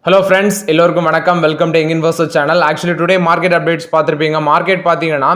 Hello friends, எல்லோருக்கும் வணக்கம். Welcome to young investor channel. Actually today market updates பார்த்துருப்பீங்க. Market பார்த்தீங்கன்னா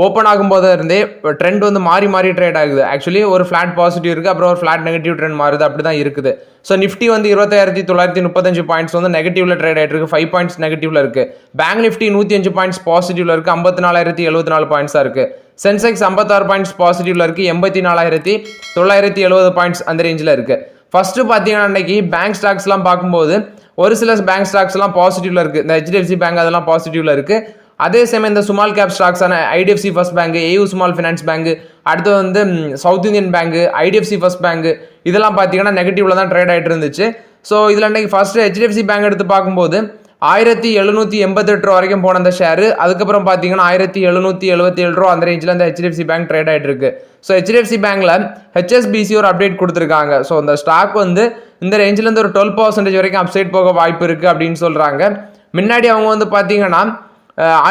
ஓப்பன் ஆகும்போது இருந்தே ட்ரெண்ட் வந்து மாறி ட்ரேட் ஆகுது. ஆக்சுவலி ஒரு ஃபிளாட் பாசிட்டிவ் இருக்குது, அப்புறம் ஒரு ஃபிளாட் நெகட்டிவ் ட்ரெண்ட் மாறுது, அப்படி தான் இருக்குது. ஸோ நிஃப்டி வந்து 25,935 பாயிண்ட்ஸ் வந்து நெகட்டிவ்ல ட்ரேட் ஆகிட்டு இருக்கு, 5 பாயிண்ட்ஸ் நெகட்டிவ்ல இருக்கு. பேங்க் நிஃப்டி 105 பாயிண்ட்ஸ் பாசிட்டிவ்ல இருக்கு, 54,074 பாயிண்ட்ஸாக இருக்கு. சென்செக்ஸ் 56 பாயிண்ட்ஸ் பாசிட்டிவ்ல இருக்கு, 84,970 பாயிண்ட்ஸ் அந்த ரேஞ்சில் இருக்கு. ஃபர்ஸ்ட் பார்த்தீங்கன்னா அன்னைக்கு பேங்க் ஸ்டாக்ஸ்லாம் பார்க்கும்போது ஒரு சில பேங்க் ஸ்டாக்ஸ்லாம் பாசிட்டிவ்ல இருக்குது. இந்த HDFC பேங்க் அதெல்லாம் பாசிட்டிவ்ல இருக்குது. அதே சமயம் இந்த ஸ்மால் கேப் ஸ்டாக்ஸான IDFC first bank, AU small finance bank, அடுத்து வந்து south Indian bank, IDFC first bank, இதெல்லாம் பார்த்தீங்கன்னா நெகட்டிவ்ல தான் ட்ரேட் ஆகிட்டு இருந்துச்சு. ஸோ இதில் அன்னைக்கு ஃபர்ஸ்ட் HDFC பேங்க் எடுத்து பார்க்கும்போது 1788 ரூபா வரைக்கும் போன அந்த ஷேரு, அதுக்கப்புறம் பார்த்தீங்கன்னா 1777 ரூபா அந்த ரேஞ்சில் அந்த HDFC பேங்க் ட்ரேட் ஆகிட்டு இருக்கு. ஸோ HDFC பேங்க்ல HSBC ஒரு அப்டேட் கொடுத்துருக்காங்க. ஸோ அந்த ஸ்டாக் வந்து இந்த ரேஞ்சிலேருந்து ஒரு 12% வரைக்கும் அப்சைட் போக வாய்ப்பு இருக்குது அப்படின்னு சொல்கிறாங்க. முன்னாடி அவங்க வந்து பார்த்தீங்கன்னா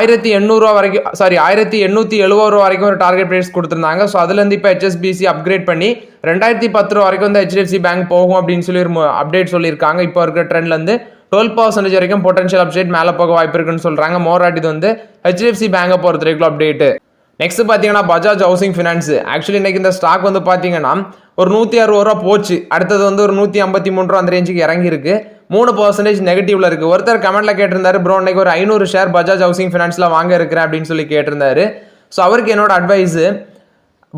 1800 ரூபா வரைக்கும் 1870 ரூபா வரைக்கும் ஒரு டார்கெட் ப்ரைஸ் கொடுத்துருந்தாங்க. ஸோ அதுலேருந்து இப்போ HSBC அப்கிரேட் பண்ணி 2010 ரூபா வரைக்கும் வந்து HDFC பேங்க் போகும் அப்படின்னு சொல்லி ஒரு அப்டேட் சொல்லியிருக்காங்க. இப்போ இருக்கிற ட்ரெண்ட்லேருந்து 12% வரைக்கும் பொட்டன்ஷியல் அப்சைட் மேலே போக வாய்ப்பு இருக்குன்னு சொல்கிறாங்க. மோராட் இது வந்து HDFC பேங்கை பொறுத்த வரைக்கும் அப்டேட்டு. நெக்ஸ்ட் பார்த்தீங்கன்னா பஜாஜ் ஹவுசிங் ஃபினான்ஸ். ஆக்சுவலி இன்னைக்கு இந்த ஸ்டாக் வந்து பார்த்தீங்கன்னா ஒரு 160 ரூபா போச்சு, அடுத்தது வந்து ஒரு 153 ரூபா அந்த ரேஞ்சுக்கு இறங்கியிருக்கு. 3% நெகட்டிவ்ல இருக்கு. ஒருத்தர் கமெண்ட்ல கேட்டிருந்தாரு, ப்ரோ இன்னைக்கு ஒரு 500 ஷேர் பஜாஜ் ஹவுசிங் ஃபினான்ஸ்ல வாங்க இருக்கிறேன் அப்படின்னு சொல்லி கேட்டிருந்தாரு. ஸோ அவருக்கு என்னோட அட்வைஸ்,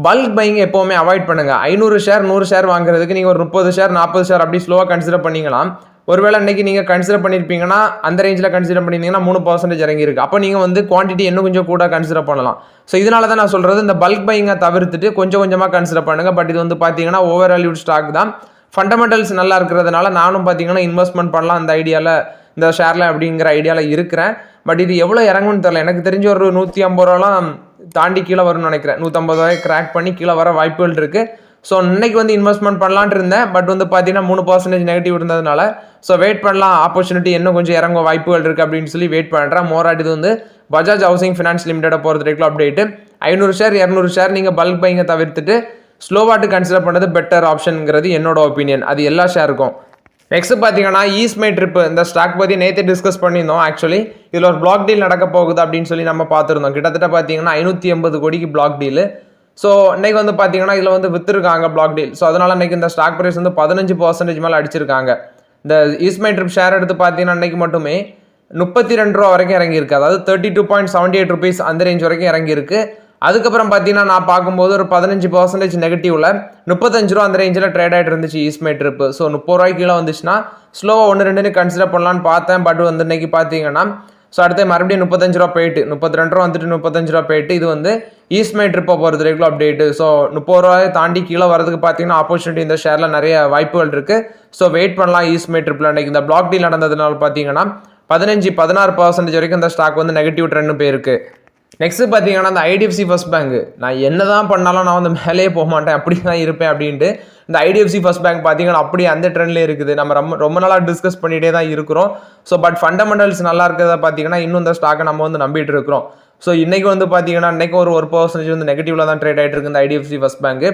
பல்க் பையிங் எப்போவுமே அவாய்ட் பண்ணுங்க. 500 ஷேர் 100 ஷேர் வாங்குறதுக்கு நீங்கள் ஒரு 30 ஷேர் 40 ஷேர் அப்படி ஸ்லோவாக கன்சிடர் பண்ணிக்கலாம். ஒருவேளை இன்னைக்கு நீங்கள் கன்சிடர் பண்ணியிருப்பீங்கன்னா அந்த ரேஞ்சில் கன்சிடர் பண்ணியிருந்தீங்கன்னா 3% இறங்கியிருக்கு. அப்போ நீங்கள் வந்து குவான்டிட்டி இன்னும் கொஞ்சம் கூட கன்சிடர் பண்ணலாம். ஸோ இதனால தான் நான் சொல்கிறது, இந்த பல்க் பையிங்கை தவிர்த்துட்டு கொஞ்சம் கொஞ்சமாக கன்சிடர் பண்ணுங்கள். பட் இது வந்து பார்த்தீங்கன்னா ஓவர் வேல்யூட் ஸ்டாக் தான். ஃபண்டமெண்டல்ஸ் நல்லா இருக்கிறதுனால நானும் பார்த்தீங்கன்னா இன்வெஸ்ட்மெண்ட் பண்ணலாம் அந்த ஐடியாவில், இந்த ஷேரில் அப்படிங்கிற ஐடியாவில் இருக்கிறேன். பட் இது எவ்வளோ இறங்கும்னு தெரியல. எனக்கு தெரிஞ்ச ஒரு 150 ரூபாலாம் தாண்டி கீழே வரும்னு நினைக்கிறேன். 150 ரூபாய் கிராக் பண்ணி கீழே வர வாய்ப்புகள் இருக்குது. ஸோ இன்னைக்கு வந்து இன்வெஸ்ட்மெண்ட் பண்ணலான் இருந்தேன். பட் வந்து பார்த்தீங்கன்னா 3% நெகட்டிவ் இருந்ததுனால ஸோ வெயிட் பண்ணலாம், ஆப்பர்ச்சுனிட்டி இன்னும் கொஞ்சம் இறங்க வாய்ப்புகள் இருக்குது அப்படின்னு சொல்லி வெயிட் பண்ணுறேன். மோராட் இது வந்து பஜாஜ் ஹவுசிங் ஃபினான்ஸ் லிமிடெடை பொறுத்த வரைக்கும் அப்டேட்டு. 500 ஷேர் 200 ஷேர் நீங்கள் பல்க் பையிங்கை தவிர்த்துட்டு ஸ்லோவாட்டு கன்சிடர் பண்ணுறது பெட்டர் ஆப்ஷனுங்கிறது என்னோட ஒப்பீனியன். அது எல்லா ஷேருக்கும். நெக்ஸ்ட் பார்த்தீங்கன்னா ஈஸ்மை ட்ரிப், இந்த ஸ்டாக் பற்றி நேற்று டிஸ்கஸ் பண்ணியிருந்தோம். ஆக்சுவலி இதில் ஒரு பிளாக் டீல் நடக்க போகுது அப்படின்னு சொல்லி நம்ம பார்த்துருந்தோம். கிட்டத்தட்ட பார்த்தீங்கன்னா 580 கோடிக்கு பிளாக் டீல். ஸோ இன்னைக்கு வந்து பார்த்தீங்கன்னா இதில் வந்து விற்றுருக்காங்க பிளாக் டீல். ஸோ அதனால் இன்னைக்கு இந்த ஸ்டாக் ப்ரைஸ் வந்து 15% மேலே அடிச்சிருக்காங்க. இந்த ஈஸ்மை ட்ரிப் ஷேர் எடுத்து பார்த்தீங்கன்னா இன்னைக்கு மட்டுமே 32 ரூபா வரைக்கும் இறங்கியிருக்கு. அதாவது 32.78 ருபீஸ் அந்த ரேஞ்ச் வரைக்கும் இறங்கியிருக்கு. அதுக்கப்புறம் பார்த்தீங்கன்னா நான் பார்க்கும்போது ஒரு 15% நெகட்டிவ்ல 35 ரூபா அந்த ரேஞ்சில் ட்ரேட் ஆகிட்டு இருந்துச்சு ஈஸ்மை ட்ரிப். ஸோ 30 ரூபாய்க்கு கீழே வந்துச்சுன்னா ஸ்லோவாக 1-2 கன்சிடர் பண்ணலான்னு பார்த்தேன். பட் வந்து இன்னைக்கு பார்த்தீங்கன்னா ஸோ அடுத்து மறுபடியும் 35 ரூபா போயிட்டு 32 ரூபா வந்துட்டு 35 ரூபா போயிட்டு இது வந்து ஈஸ்மை ட்ரிப்பை பொறுத்த வரைக்கும் அப்டேட்டு. ஸோ 30 ரூபாயை தாண்டி கீழே வரதுக்கு பார்த்தீங்கன்னா ஆப்பர்ச்சுனிட்டி இந்த ஷேரில் நிறைய வாய்ப்புகள் இருக்குது. ஸோ வெயிட் பண்ணலாம் ஈஸ்மை ட்ரிப்பில். அன்றைக்கி இந்த பிளாக் டீல் நடந்ததுனால பார்த்தீங்கன்னா 15-16% வரைக்கும் இந்த ஸ்டாக் வந்து நெகட்டிவ் ட்ரெண்ட் போயிருக்கு. நெக்ஸ்ட் பார்த்தீங்கன்னா இந்த IDFC ஃபர்ஸ்ட் பேங்க், நான் என்ன தான் பண்ணாலும் நான் வந்து மேலேயே போக மாட்டேன், அப்படி தான் இருப்பேன் அப்படின்ட்டு இந்த IDFC ஃபர்ஸ்ட் பேங்க் பார்த்தீங்கன்னா அப்படியே அந்த ட்ரெண்ட்லேயே இருக்குது. நம்ம ரொம்ப நாளாக டிஸ்கஸ் பண்ணிகிட்டே தான் இருக்கிறோம். ஸோ பட் ஃபண்டமெண்டல்ஸ் நல்லா இருக்கிறத பார்த்தீங்கன்னா இன்னும் இந்த ஸ்டாக்கை நம்ம வந்து நம்பிட்டு இருக்கிறோம். ஸோ இன்றைக்கி வந்து பார்த்தீங்கன்னா இன்றைக்கி ஒரு 1% வந்து நெகட்டிவ்ல தான் ட்ரேட் ஆகிட்டு இருக்கு இந்த IDFC first bank.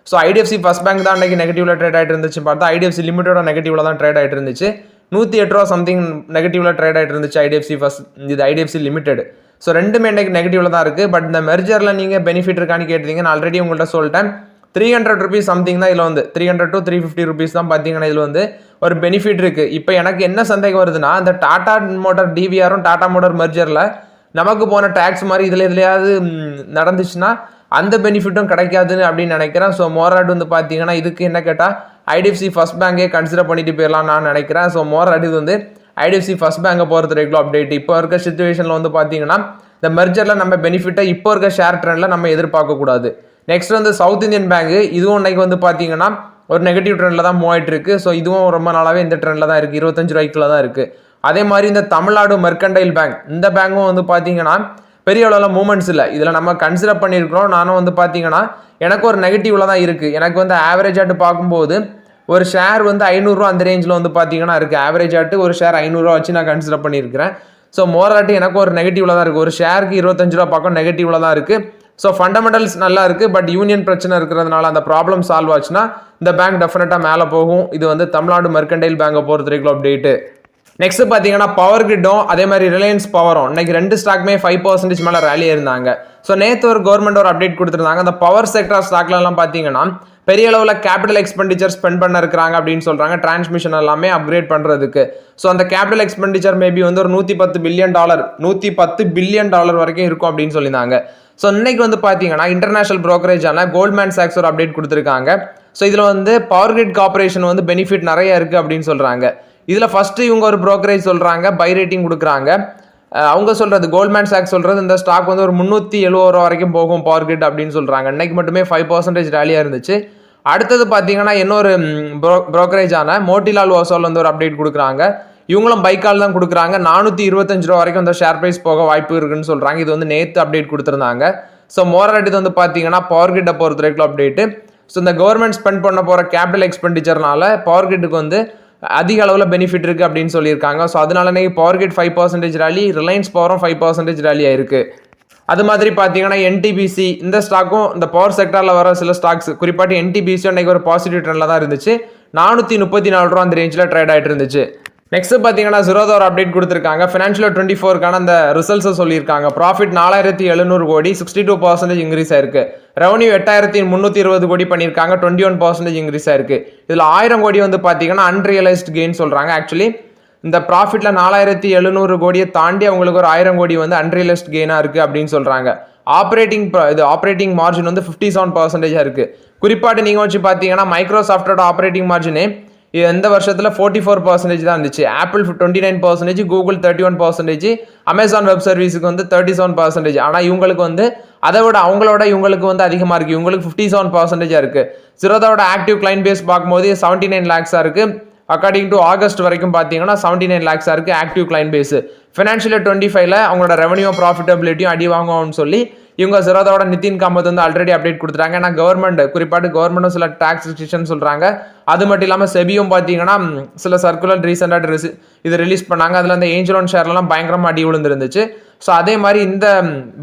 So IDFC first bank தான் இன்றைக்கி நெகட்டிவ்ல ட்ரேட் ஆகிட்டு இருந்துச்சு. பார்த்தா IDFC லிமிட்டோட நெகட்டிவ்ல தான் ட்ரேட் ஆகிட்டு இருந்துச்சு. 108 ரூபா சம்திங் நெகட்டிவ்ல ட்ரேட் ஆகிட்டு இருந்துச்சு IDFC ஃபர்ஸ்ட், இது IDFC லிமிடெட். ஸோ ரெண்டுமே இன்றைக்கி நெகட்டிவ்ல தான் இருக்குது. பட் இந்த மெர்ஜரில் நீங்கள் பெனிஃபிட் இருக்கான்னு கேட்டீங்க, நான் ஆல்ரெடி உங்கள்கிட்ட சொல்லிட்டேன். 300 ருபீஸ் சம்திங் தான் இதில் வந்து 300 to 350 ருபீஸ் தான் பார்த்தீங்கன்னா இதில் வந்து ஒரு பெனிஃபிட் இருக்குது. இப்போ எனக்கு என்ன சந்தேகம் வருதுன்னா, இந்த டாடா மோட்டார் டிவிஆரும் டாடா மோட்டார் மெர்ஜரில் நமக்கு போன டேக்ஸ் மாதிரி இதில் எதுலையாவது நடந்துச்சுன்னா அந்த பெனிஃபிட்டும் கிடைக்காதுன்னு அப்படின்னு நினைக்கிறேன். ஸோ மோராட் வந்து பார்த்தீங்கன்னா இதுக்கு என்ன கேட்டால் IDFC ஃபர்ஸ்ட் பேங்கே கன்சிடர் பண்ணிட்டு போயிடலாம் நான் நினைக்கிறேன். ஸோ மோராட் இது வந்து IDFC ஃபர்ஸ்ட் பேங்கை பொறுத்த வரைக்கும் அப்டேட். இப்போ இருக்க சிச்சுவேஷனில் வந்து பார்த்தீங்கன்னா இந்த மெர்ஜரில் நம்ம பெனிஃபிட்டை இப்போ இருக்க ஷேர் ட்ரெண்டில் நம்ம எதிர்பார்க்கக்கூடாது. நெக்ஸ்ட் வந்து சவுத் இந்தியன் பேங்க், இதுவும் இன்னைக்கு வந்து பார்த்தீங்கன்னா ஒரு நெகட்டிவ் ட்ரெண்டில் தான் மூவ் ஆகிட்டு இருக்கு. ஸோ இதுவும் ரொம்ப நாளாகவே இந்த ட்ரெண்டில் தான் இருக்குது, 25 ரூபாய்க்குள்ள தான் இருக்குது. அதே மாதிரி இந்த தமிழ்நாடு மெர்கண்டைல் பேங்க், இந்த பேங்கும் வந்து பார்த்தீங்கன்னா பெரிய அளவில் மூவ்மெண்ட்ஸ் இல்லை. இதில் நம்ம கன்சிடர் பண்ணியிருக்கிறோம். நானும் வந்து பார்த்தீங்கன்னா எனக்கு ஒரு நெகட்டிவ்ல தான் இருக்குது. எனக்கு வந்து ஆவரேஜ் ஆட்டு பார்க்கும்போது ஒரு ஷேர் வந்து 500 ரூபா அந்த ரேஞ்சில் வந்து பார்த்தீங்கன்னா இருக்குது. ஆவரேஜ் ஆட்டு ஒரு ஷேர் 500 ரூபா வச்சு நான் கன்சிடர் பண்ணியிருக்கிறேன். ஸோ மோராட்டு எனக்கு ஒரு நெகட்டிவ்ல தான் இருக்குது. ஒரு ஷேருக்கு 25 ரூபா பக்கம் நெகட்டிவ்ல தான் இருக்குது. ஸோ ஃபண்டமெண்டல்ஸ் நல்லா இருக்குது. பட் யூனியன் பிரச்சனை இருக்கிறதுனால அந்த ப்ராப்ளம் சால்வ் ஆச்சுன்னா இந்த பேங்க் டெஃபினட்டாக மேலே போகும். இது வந்து தமிழ்நாடு மெர்கண்டைல் பேங்கை பொறுத்த வரைக்கும் அப்டேட்டு. நெக்ஸ்ட் பார்த்தீங்கன்னா பவர் கிரிட்டும் அதே மாதிரி ரிலையன்ஸ் பவரும் இன்னைக்கு ரெண்டு ஸ்டாக்குமே 5% மேலே ரேலி இருந்தாங்க. ஸோ நேற்று ஒரு கவர்மெண்ட் ஒரு அப்டேட் கொடுத்துருந்தாங்க. அந்த பவர் செக்டர் ஸ்டாக்லாம் பார்த்தீங்கன்னா பெரிய அளவில் கேபிட்டல் எக்ஸ்பெண்டிச்சர் ஸ்பெண்ட் பண்ண இருக்கிறாங்க அப்படின்னு சொல்றாங்க. டிரான்ஸ்மிஷன் எல்லாமே அப்கிரேட் பண்றதுக்கு. ஸோ அந்த கேபிட்டல் எக்ஸ்பெண்டிச்சர் மேபி வந்து ஒரு $110 பில்லியன் வரைக்கும் இருக்கும் அப்படின்னு சொல்லியிருந்தாங்க. ஸோ இன்னைக்கு வந்து பார்த்தீங்கன்னா இன்டர்நேஷனல் புரோக்கரேஜான கோல்ட்மேன் சாக்ஸ் ஒரு அப்டேட் கொடுத்துருக்காங்க. ஸோ இதில் வந்து பவர் கிரிட் கார்பரேஷன் வந்து பெனிஃபிட் நிறைய இருக்கு அப்படின்னு சொல்றாங்க. இதில் ஃபர்ஸ்ட் இவங்க ஒரு புரோக்கரேஜ் சொல்றாங்க, பை ரேட்டிங் கொடுக்குறாங்க. அவங்க சொல்றது கோல்ட்மேன் சாக்ஸ் சொல்றது இந்த ஸ்டாக் வந்து ஒரு 370 ரூபா வரைக்கும் போகும் பவர் கிரிட் அப்படின்னு சொல்றாங்க. இன்னைக்கு மட்டுமே 5% ரேலியா இருந்துச்சு. அடுத்தது பார்த்தீங்கன்னா இன்னொரு புரோக்கரேஜான மோட்டிலால் ஓசால் வந்து ஒரு அப்டேட் கொடுக்குறாங்க. இவங்களும் பைக்கால் தான் கொடுக்குறாங்க. 425 ரூபா வரைக்கும் இந்த ஷேர் பிரைஸ் போக வாய்ப்பு இருக்குன்னு சொல்றாங்க. இது வந்து நேற்று அப்டேட் கொடுத்துருந்தாங்க. ஸோ மோரல் இது வந்து பார்த்தீங்கன்னா பவர் கிரிட்டை பொறுத்த வரைக்கும் அப்டேட்டு. ஸோ இந்த கவர்மெண்ட் ஸ்பெண்ட் பண்ண போகிற கேபிட்டல் எக்ஸ்பெண்டிச்சர்னால பவர் கிரிட்டுக்கு வந்து அதிக அளவில் பெனிஃபிட் இருக்குது அப்படின்னு சொல்லியிருக்காங்க. ஸோ அதனால இன்னைக்கு பவர் கிரிட் 5% ரேலி, ரிலையன்ஸ் பவரும் 5% ரேலி ஆயிருக்கு. அது மாதிரி பார்த்தீங்கன்னா என்டிபிசி இந்த ஸ்டாக்கும் இந்த பவர் செக்டரில் வர சில ஸ்டாக்ஸ் குறிப்பாட்டு என்டிபிசி இன்னைக்கு ஒரு பாசிட்டிவ் ட்ரெண்டில் தான் இருந்துச்சு. 434 ரூபா அந்த ரேஞ்சில் ட்ரேட் ஆகிட்டு இருந்துச்சு. நெக்ஸ்ட் பார்த்தீங்கன்னா ஜீரோதா ஒரு அப்டேட் கொடுத்துருக்காங்க. ஃபினான்ஷியல் 24க்கான அந்த ரிசல்ட்ஸை சொல்லியிருக்காங்க. ப்ராஃபிட் 4700 கோடி, 62% இன்க்ரீஸ் ஆயிருக்கு. ரெவன்யூ 8320 கோடி பண்ணியிருக்காங்க, 21% இன்க்ரீஸ் ஆயிருக்கு. இதில் 1000 கோடி வந்து பார்த்தீங்கன்னா அன்ரியலைஸ்ட் கெயின் சொல்கிறாங்க. ஆக்சுவலி இந்த ப்ராஃபிட்டில் 4700 கோடியை தாண்டி அவங்களுக்கு ஒரு 1000 கோடி வந்து அன்ரியலைஸ்ட் கெயினாக இருக்குது அப்படின்னு சொல்கிறாங்க. ஆப்ரேட்டிங் மார்ஜின் வந்து 57% இருக்குது. குறிப்பாட்டு நீங்கள் வச்சு பார்த்தீங்கன்னா மைக்ரோசாஃப்டோட ஆப்ரேட்டிங் மார்ஜினே இந்த வருஷத்தில் 44% தான் இருந்துச்சு. ஆப்பிள் 29%, கூகுள் 31%, அமேசான் வெப் சர்வீஸுக்கு வந்து 37%. ஆனால் இவங்களுக்கு வந்து அதை விட அவங்களோட இவங்களுக்கு வந்து அதிகமாக இருக்குது. இவங்களுக்கு 57% இருக்குது. ஜீரோதாவோட ஆக்டிவ் கிளைண்ட் பேஸ் பார்க்கும்போது 79 lakhs இருக்குது. அக்கார்டிங் டு ஆகஸ்ட் வரைக்கும் பார்த்தீங்கன்னா 79 lakhs இருக்குது ஆக்டிவ் கிளைண்ட் பேஸ். ஃபினான்ஷியல் 25ல அவங்களோட ரெவன்யூ ப்ராஃபிட்டபிலிட்டியும் அடி வாங்குவோம்னு சொல்லி இவங்க ஜீரோதாவோட நிதின் காமத் வந்து ஆல்ரெடி அப்டேட் கொடுத்துட்டாங்க. ஏன்னா கவர்மெண்ட்டும் சில டாக்ஸ் ரெஸ்ட்ரிக்ஷன் சொல்றாங்க. அது மட்டும் இல்லாமல் செபியும் பார்த்தீங்கன்னா சில சர்க்குலர் ரீசெண்டாக இது ரிலீஸ் பண்ணாங்க. அதில் அந்த ஏஞ்சல் ஒன் ஷேர்லாம் பயங்கரமாக அடி விழுந்துருந்துச்சு. ஸோ அதே மாதிரி இந்த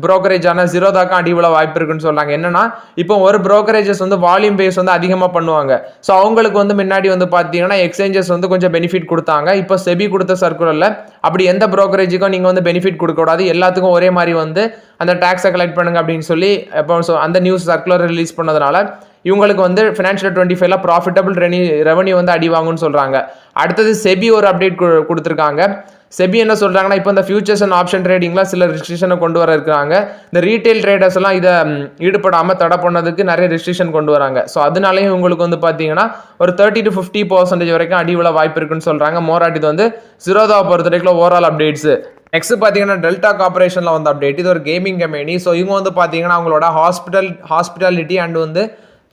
புரோக்கரேஜான ஜீரோதாக்கும் அடி விழ வாய்ப்பு இருக்குன்னு சொல்றாங்க. என்னன்னா இப்போ ஒரு புரோக்கரேஜஸ் வந்து வால்யூம் பேஸ் வந்து அதிகமாக பண்ணுவாங்க. ஸோ அவங்களுக்கு வந்து முன்னாடி வந்து பார்த்தீங்கன்னா எக்ஸ்சேஞ்சஸ் வந்து கொஞ்சம் பெனிஃபிட் கொடுத்தாங்க. இப்போ செபி கொடுத்த சர்க்குலரில் அப்படி எந்த புரோக்கரேஜுக்கும் நீங்கள் வந்து பெனிஃபிட் கொடுக்கக்கூடாது, எல்லாத்துக்கும் ஒரே மாதிரி வந்து அந்த டாக்ஸை கலெக்ட் பண்ணுங்க அப்படின்னு சொல்லி இப்போ அந்த நியூஸ் சர்க்குலர் ரிலீஸ் பண்ணதுனால இவங்களுக்கு வந்து ஃபினான்ஷியல் 25ல ப்ராஃபிட்டபிள் ரெவன்யூ வந்து அடி வாங்கும்னு சொல்றாங்க. அடுத்தது செபி ஒரு அப்டேட் கொடுத்துருக்காங்க. செபி என்ன சொல்றாங்கன்னா இப்போ இந்த ஃபியூச்சர்ஸ் அண்ட் ஆப்ஷன் ட்ரேடிங்ல சில ரெஸ்ட்ரிக்ஷனை கொண்டு வர இருக்கிறாங்க. இந்த ரீட்டைல் ட்ரேடர்ஸ் எல்லாம் இதை ஈடுபடாமல் தடை பண்ணதுக்கு நிறைய ரெஸ்ட்ரிக்ஷன் கொண்டு வராங்க. ஸோ அதனாலேயும் உங்களுக்கு வந்து பார்த்தீங்கன்னா ஒரு 30 to 50% வரைக்கும் அடி விழ வாய்ப்பு இருக்குன்னு சொல்றாங்க. மோராட் இது வந்து ஜீரோதாவை பொறுத்த வரைக்கும் ஓவரால் அப்டேட்ஸ். நெக்ஸ்ட் பார்த்தீங்கன்னா டெல்டா கார்பரேஷனில் வந்து அப்டேட். இது ஒரு கேமிங் கம்பெனி. ஸோ இவங்க வந்து பார்த்தீங்கன்னா அவங்களோட ஹாஸ்பிட்டாலிட்டி அண்ட் வந்து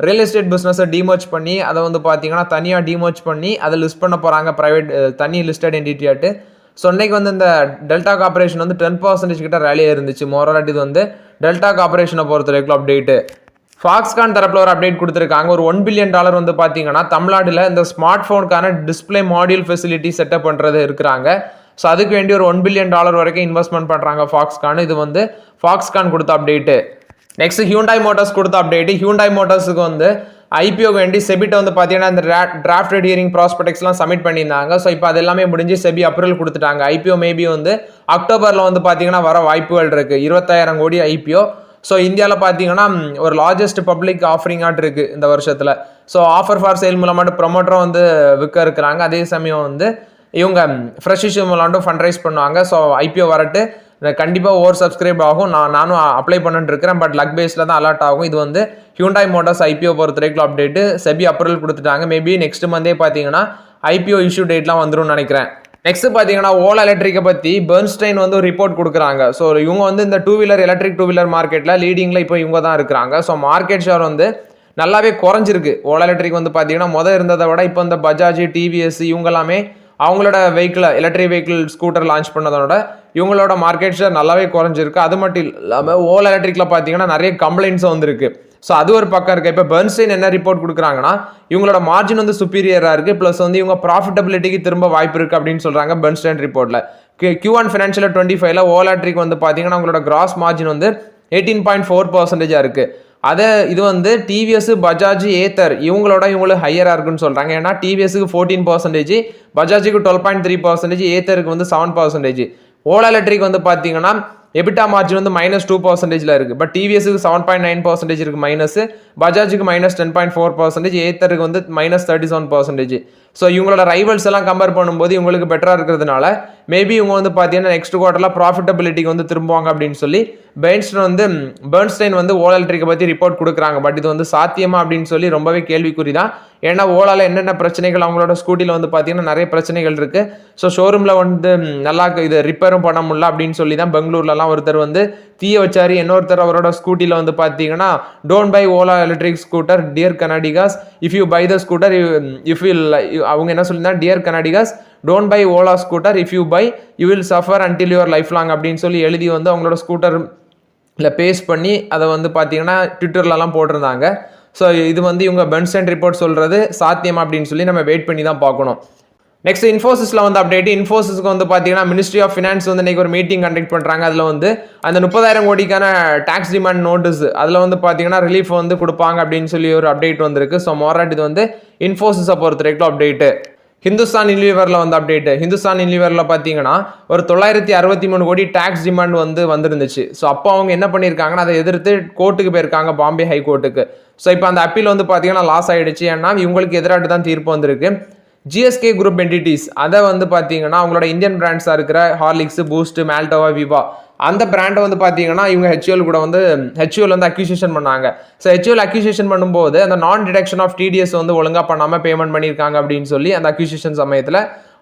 ரியல் எஸ்டேட் பிஸ்னஸை டிமர்ஜ் பண்ணி அதை வந்து பார்த்தீங்கன்னா தனியாக டிமர்ஜ் பண்ணி அதை லிஸ்ட் பண்ண போகிறாங்க ப்ரைவேட் தனி லிஸ்டட் என்டிட்டியாட்டு. ஸோ இன்னைக்கு வந்து இந்த டெல்டா கார்பரேஷன் வந்து 10% கிட்ட ரேலியாக இருந்துச்சு. மோரலாட் இது வந்து டெல்டா கார்பரேஷனை பொறுத்த வரைக்கும் அப்டேட்டு. ஃபாக்ஸ்கான் தரப்பில் ஒரு அப்டேட் கொடுத்துருக்காங்க. ஒரு $1 billion வந்து பார்த்தீங்கன்னா தமிழ்நாட்டில் இந்த ஸ்மார்ட் ஃபோனுக்கான டிஸ்பிளே மாடியூல் ஃபெசிலிட்டி செட்டப் பண்ணுறது இருக்கிறாங்க. ஸோ அதுக்கு வேண்டி ஒரு $1 billion வரைக்கும் இன்வெஸ்ட்மெண்ட் பண்ணுறாங்க ஃபாக்ஸ்கான். இது வந்து ஃபாக்ஸ்கான் கொடுத்த அப்டேட்டு. நெக்ஸ்ட் ஹியூண்டாய் மோட்டார்ஸ் கொடுத்த அப்டேட். ஹியூண்டாய் மோட்டார்ஸுக்கு வந்து ஐபிஓ வேண்டி செபிட்ட வந்து பார்த்தீங்கன்னா இந்த டிராஃப்டட் ஹியரிங் ப்ராஸ்பெக்ட்ஸ்லாம் சப்மிட் பண்ணியிருந்தாங்க. ஸோ இப்போ அது எல்லாமே முடிஞ்சு செபி அப்ரூவல் கொடுத்துட்டாங்க. ஐபிஓ மேபி வந்து அக்டோபரில் வந்து பார்த்தீங்கன்னா வர வாய்ப்புகள் இருக்குது. 20,000 கோடி ஐபிஓ. ஸோ இந்தியாவில் பார்த்தீங்கன்னா ஒரு லார்ஜஸ்ட் பப்ளிக் ஆஃபரிங் ஆட் இருக்குது இந்த வருஷத்தில். ஸோ ஆஃபர் ஃபார் சேல் மூலமாட்டு ப்ரொமோட்டரும் வந்து விற்க இருக்கிறாங்க. அதே சமயம் வந்து இவங்க ஃப்ரெஷ் இஷ்யூ மூலமாட்டும் ஃபண்ட் ரைஸ் பண்ணுவாங்க. ஸோ ஐபிஓ வரட்டு கண்டிப்பாக ஓவர் சப்ஸ்கிரைப் ஆகும். நானும் அப்ளை பண்ணிட்டு இருக்கிறேன். பட் லக் பேஸில் தான் அலர்ட் ஆகும். இது வந்து ஹியூண்டாய் மோட்டார்ஸ் ஐபிஓ பொறுத்த வரைக்கும் அப்டேட்டு. செபி அப்ரூவல் கொடுத்துட்டாங்க. மேபி நெக்ஸ்ட் மந்தே பார்த்தீங்கன்னா ஐபிஓ இஷ்யூ டேட்லாம் வந்துடும் நினைக்கிறேன். நெக்ஸ்ட் பார்த்தீங்கன்னா ஓலா எலக்ட்ரிக்கை பற்றி பெர்ன்ஸ்டைன் வந்து ஒரு ரிப்போர்ட் கொடுக்குறாங்க. ஸோ இவங்க வந்து இந்த எலக்ட்ரிக் டூ வீலர் மார்க்கெட்டில் லீடிங்கில் இப்போ இவங்க தான் இருக்கிறாங்க. ஸோ மார்க்கெட் ஷேர் வந்து நல்லாவே குறைஞ்சிருக்கு. ஓலா எலக்ட்ரிக் வந்து பார்த்தீங்கன்னா இருந்ததை விட இப்போ இந்த பஜாஜ், டிவிஎஸ் இவங்க எல்லாமே அவங்களோட எலக்ட்ரிக் வெஹிக்கிள் ஸ்கூட்டர் லான்ச் பண்ணதோட இவங்களோட மார்க்கெட் ஷேர் நல்லாவே குறைஞ்சிருக்கு. அது மட்டும் இல்லாமல் ஓலா எலக்ட்ரிக்கில் பார்த்தீங்கன்னா நிறைய கம்ப்ளைண்ட்ஸும் வந்திருக்கு. ஸோ அது ஒரு பக்கம் இருக்குது. இப்போ பெர்ன்ஸ்டைன் என்ன ரிப்போர்ட் கொடுக்குறாங்கன்னா இவங்களோட மார்ஜின் வந்து சுப்பீரியராக இருக்குது. ப்ளஸ் வந்து இவங்க ப்ராஃபிட்டபிலிட்டிக்கு திரும்ப வாய்ப்பு இருக்குது அப்படின்னு சொல்கிறாங்க பெர்ன்ஸ்டைன் ரிப்போர்ட்டில். Q1 ஃபினான்ஷியல் 25ல ஓலா எலக்ட்ரிக் வந்து பார்த்தீங்கன்னா அவங்களோட கிராஸ் மார்ஜின் வந்து 18.4% இருக்குது. இது வந்து டிவிஎஸ், பஜாஜ், ஏத்தர் இவங்களுக்கு ஹையராக இருக்குன்னு சொல்கிறாங்க. ஏன்னா டிவிஎஸ்க்கு 14%, பஜாஜுக்கு 12.3%, ஏத்தருக்கு வந்து 7%. ஓலா எலக்ட்ரிக் வந்து பார்த்தீங்கன்னா எபிட்டா மார்ஜின் வந்து -2%ல இருக்குது. பட் டிவிஎஸ்க்கு 7.9% இருக்குது மைனஸ், பஜாஜுக்கு -10.4%, ஏத்தருக்கு வந்து -37%. ஸோ இவங்களோட ரைவல்ஸ் எல்லாம் கம்பேர் பண்ணும்போது இவங்களுக்கு பெட்டராக இருக்கிறதுனால மேபி இவங்க வந்து பார்த்தீங்கன்னா நெக்ஸ்ட் குவார்ட்டரில் ப்ராஃபிட்டபிலிட்டிக்கு வந்து திரும்புவாங்க அப்படின்னு சொல்லி பெர்ன்ஸ்டைன் வந்து ஓலா எலக்ட்ரிக்கை பற்றி ரிப்போர்ட் கொடுக்குறாங்க. பட் இது வந்து சாத்தியமா அப்படின்னு சொல்லி ரொம்பவே கேள்விக்குறி தான். ஏன்னா ஓலாவில் என்னென்ன பிரச்சனைகள், அவங்களோட ஸ்கூட்டியில் வந்து பார்த்தீங்கன்னா நிறைய பிரச்சனைகள் இருக்குது. ஸோ ஷோரூமில் வந்து நல்லா இது ரிப்பேரும் பண்ண முடியல அப்படின்னு சொல்லி தான் பெங்களூர்லலாம் ஒருத்தர் வந்து தீய வச்சாரு. இன்னொருத்தர் அவரோட ஸ்கூட்டியில் வந்து பார்த்தீங்கன்னா don't buy Ola electric scooter dear Kannadigas, if you buy the scooter if you, அவங்க என்ன சொல்லியிருந்தா dear Kannadigas don't buy Ola scooter, if you buy you will suffer until your life long அப்படின்னு சொல்லி எழுதி வந்து அவங்களோட ஸ்கூட்டர் இல்லை பேஸ்ட் பண்ணி அதை வந்து பார்த்தீங்கன்னா ட்விட்டர்லலாம் போட்டிருந்தாங்க. ஸோ இது வந்து இவங்க பெர்ன்ஸ்டைன் ரிப்போர்ட் சொல்கிறது சாத்தியமா அப்படின்னு சொல்லி நம்ம வெயிட் பண்ணி தான் பார்க்கணும். நெக்ஸ்ட் இன்ஃபோசிஸில் வந்து அப்டேட். இன்ஃபோசிஸ்க்கு வந்து பார்த்தீங்கன்னா மினிஸ்ட்ரி ஆஃப் ஃபினான்ஸ் வந்து இன்றைக்கி ஒரு மீட்டிங் கண்டக்ட் பண்ணுறாங்க. அதில் வந்து அந்த 30,000 கோடிக்கான டாக்ஸ் டிமாண்ட் நோட்டீஸ் அதில் வந்து பார்த்தீங்கன்னா ரிலீஃப் வந்து கொடுப்பாங்க அப்படின்னு சொல்லி ஒரு அப்டேட் வந்திருக்கு. ஸோ மோராட் இது வந்து இன்ஃபோசிஸை பொறுத்த வரைக்கும் அப்டேட்டு. ஹிந்துஸ்தான் யூனிலிவரில் வந்து அப்டேட்டு. ஹிந்துஸ்தான் யூனிலிவரில் பார்த்தீங்கன்னா ஒரு 963 கோடி டாக்ஸ் டிமாண்ட் வந்து வந்துருந்துச்சு. ஸோ அப்போ அவங்க என்ன பண்ணியிருக்காங்கன்னா அதை எதிர்த்து கோர்ட்டுக்கு போயிருக்காங்க, பாம்பே ஹை கோர்ட்டுக்கு. ஸோ இப்போ அந்த அப்பீல் வந்து பார்த்தீங்கன்னா லாஸ் ஆகிடுச்சு. ஏன்னா இவங்களுக்கு எதிராட்டு தான் தீர்ப்பு வந்திருக்கு. ஜிஎஸ்கே குரூப் என்டிட்டிஸ் அதை வந்து பார்த்தீங்கன்னா அவங்களோட இந்தியன் பிராண்ட்ஸாக இருக்கிற ஹார்லிக்ஸ், பூஸ்ட், மால்டோவா, விவா அந்த பிராண்டை வந்து பார்த்தீங்கன்னா இவங்க ஹெச்யூஎல் கூட வந்து வந்து அக்யூசியேஷன் பண்ணாங்க. ஸோ ஹெச்யூஎல் அக்யூசியேஷன் பண்ணும்போது அந்த நான் டிடக்ஷன் ஆஃப் டிடிஎஸ் வந்து ஒழுங்காக பண்ணாமல் பேமெண்ட் பண்ணியிருக்காங்க அப்படின்னு சொல்லி அந்த அக்யூசியேஷன் சமயத்தில்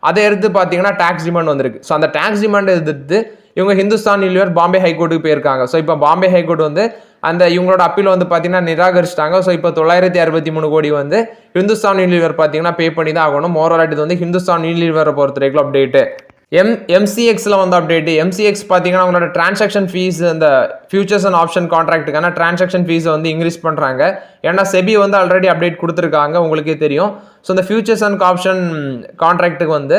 அதை எடுத்து பார்த்தீங்கன்னா டாக்ஸ் டிமாண்ட் வந்திருக்கு. ஸோ அந்த டாக்ஸ் டிமாண்ட் எதிர்த்து இவங்க ஹிந்துஸ்தான் யூனிலிவர் பாம்பே ஹைகோர்ட்டுக்கு போயிருக்காங்க. ஸோ இப்போ பாம்பே ஹைகோர்ட் வந்து அந்த இவங்களோட அப்பீல் வந்து பார்த்தீங்கன்னா நிராகரிச்சிட்டாங்க. ஸோ இப்போ 963 கோடி வந்து ஹிந்துஸ்தான் யூனிலிவர் பார்த்தீங்கன்னா பே பண்ணி தான் ஆகணும். மோரல் இது வந்து ஹிந்துஸ்தான் யூனிலிவரை பொறுத்த வரைக்கும் அப்டேட்டு. எம்சிஎக்ஸில் வந்து அப்டேட்டு. எம்சிஎக்ஸ் பார்த்தீங்கன்னா அவங்களோட டிரான்சாக்ஷன் ஃபீஸ், அந்த ஃபியூச்சர்ஸ் அண்ட் ஆப்ஷன் கான்ட்ராக்ட்டுக்கான டிரான்சாக்ஷன் ஃபீஸை வந்து இன்க்ரீஸ் பண்ணுறாங்க. ஏன்னா செபி வந்து ஆல்ரெடி அப்டேட் கொடுத்துருக்காங்க, உங்களுக்கே தெரியும். ஸோ இந்த ஃபியூச்சர்ஸ் அண்ட் ஆப்ஷன் கான்ட்ராக்ட்டுக்கு வந்து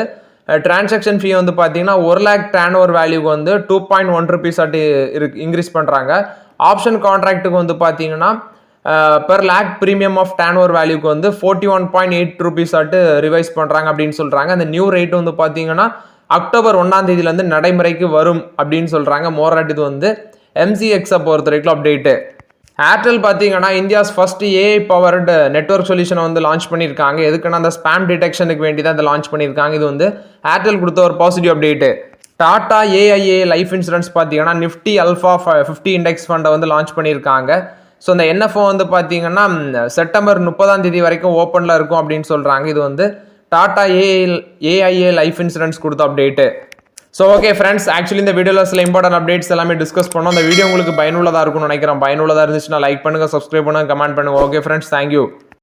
டிரான்சாக்ஷன் ஃபீ வந்து பார்த்தீங்கன்னா 1 lakh டர்ன் ஓவர் வேல்யூக்கு வந்து 2.1 rupees ஆட்டி இன்க்ரீஸ் பண்ணுறாங்க. ஆப்ஷன் கான்ட்ராக்ட்டுக்கு வந்து பார்த்தீங்கன்னா per lakh premium of turnover வேல்யூக்கு வந்து 41.8 rupees ஆட்டு ரிவைஸ் பண்ணுறாங்க அப்படின்னு சொல்கிறாங்க. அந்த நியூ ரேட் வந்து பார்த்தீங்கன்னா அக்டோபர் 1ஆம் தேதியிலேருந்து நடைமுறைக்கு வரும் அப்படின்னு சொல்கிறாங்க. மோராட் இது வந்து எம்சிஎக்ஸை பொறுத்த வரைக்கும் அப்டேட்டு. ஏர்டெல் பார்த்தீங்கன்னா India's first AI powered network சொல்யூஷனை வந்து லான்ச் பண்ணியிருக்காங்க. எதுக்குன்னா அந்த ஸ்பேம் டிடெக்ஷனுக்கு வேண்டி தான் இதை லான்ச் பண்ணியிருக்காங்க. இது வந்து ஏர்டெல் கொடுத்த ஒரு positive update. Tata AIA life insurance பார்த்தீங்கன்னா நிஃப்டி அல்ஃபா 50 இண்டெக்ஸ் ஃபண்டை வந்து லான்ச் பண்ணியிருக்காங்க. ஸோ இந்த என்எஃப்ஓ வந்து பார்த்தீங்கன்னா செப்டம்பர் 30ஆம் தேதி வரைக்கும் ஓப்பனில் இருக்கும் அப்படின்னு சொல்கிறாங்க. இது வந்து டாடா ஏஐஏ லைஃப் இன்சூரன்ஸ் கொடுத்த update. So okay friends, actually இந்த வீடியோவில் சில இம்பார்ட்டன்ட் அப்டேட்ஸ் எல்லாமே டிஸ்கஸ் பண்ணோம். அந்த வீடியோ உங்களுக்கு பயனுள்ளதாக இருக்கும்னு நினைக்கிறேன். பயனுள்ளதாக இருந்துச்சுன்னா லைக் பண்ணுங்கள், சப்ஸ்கிரைப் பண்ணுங்கள், கமெண்ட் பண்ணுங்கள். Okay friends, thank you.